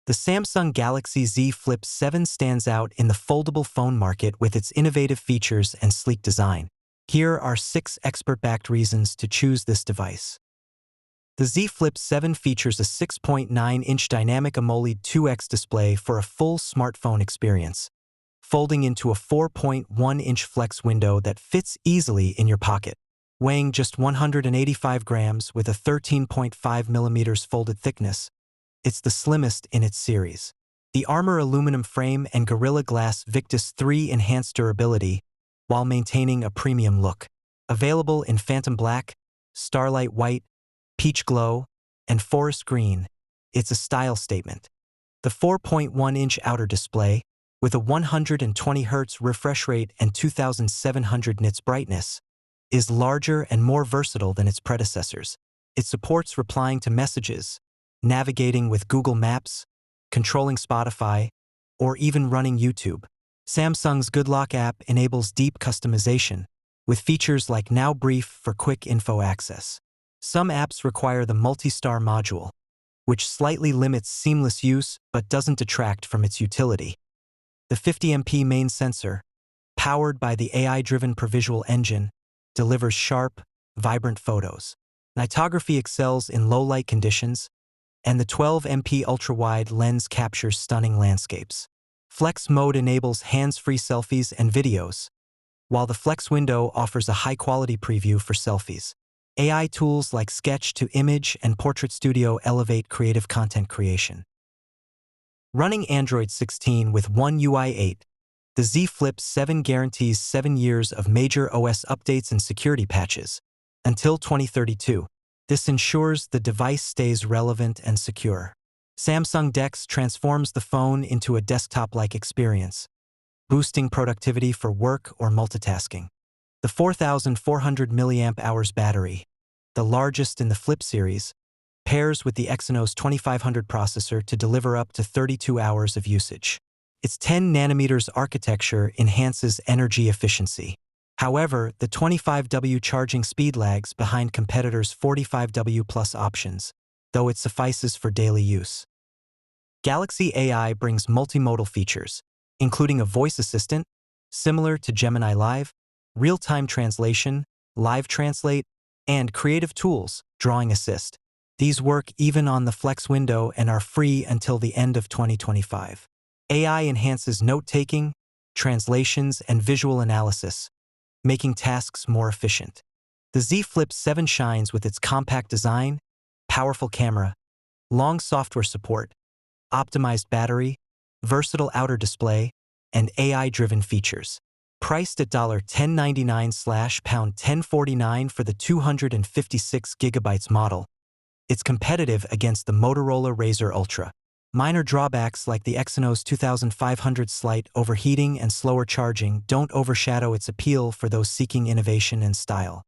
The Samsung Galaxy Z Flip 7 stands out in the foldable phone market with its innovative features and sleek design. Here are 6 expert-backed reasons to choose this device. The Z Flip 7 features a 6.9-inch dynamic AMOLED 2X display for a full smartphone experience, folding into a 4.1-inch flex window that fits easily in your pocket. Weighing just 185 grams with a 13.5mm folded thickness, it's the slimmest in its series. The Armor aluminum frame and Gorilla Glass Victus 3 enhance durability while maintaining a premium look. Available in Phantom Black, Starlight White, Peach Glow, and Forest Green, it's a style statement. The 4.1-inch outer display, with a 120Hz refresh rate and 2700 nits brightness, is larger and more versatile than its predecessors. It supports replying to messages, navigating with Google Maps, controlling Spotify, or even running YouTube. Samsung's Good Lock app enables deep customization, with features like Now Brief for quick info access. Some apps require the Multi-Star module, which slightly limits seamless use but doesn't detract from its utility. The 50MP main sensor, powered by the AI-driven ProVisual engine, delivers sharp, vibrant photos. Nightography excels in low-light conditions, and the 12MP ultra-wide lens captures stunning landscapes. Flex mode enables hands-free selfies and videos, while the Flex window offers a high-quality preview for selfies. AI tools like Sketch to Image and Portrait Studio elevate creative content creation. Running Android 16 with One UI 8, the Z Flip 7 guarantees 7 years of major OS updates and security patches, until 2032. This ensures the device stays relevant and secure. Samsung DeX transforms the phone into a desktop-like experience, boosting productivity for work or multitasking. The 4,400 mAh battery, the largest in the Flip series, pairs with the Exynos 2500 processor to deliver up to 32 hours of usage. Its 10nm architecture enhances energy efficiency. However, the 25W charging speed lags behind competitors' 45W Plus options, though it suffices for daily use. Galaxy AI brings multimodal features, including a voice assistant, similar to Gemini Live, real-time translation, Live Translate, and creative tools, Drawing Assist. These work even on the Flex window and are free until the end of 2025. AI enhances note-taking, translations, and visual analysis, making tasks more efficient. The Z Flip 7 shines with its compact design, powerful camera, long software support, optimized battery, versatile outer display, and AI-driven features. Priced at $1099/$1049 for the 256GB model, it's competitive against the Motorola Razr Ultra. Minor drawbacks like the Exynos 2500's slight overheating and slower charging don't overshadow its appeal for those seeking innovation and style.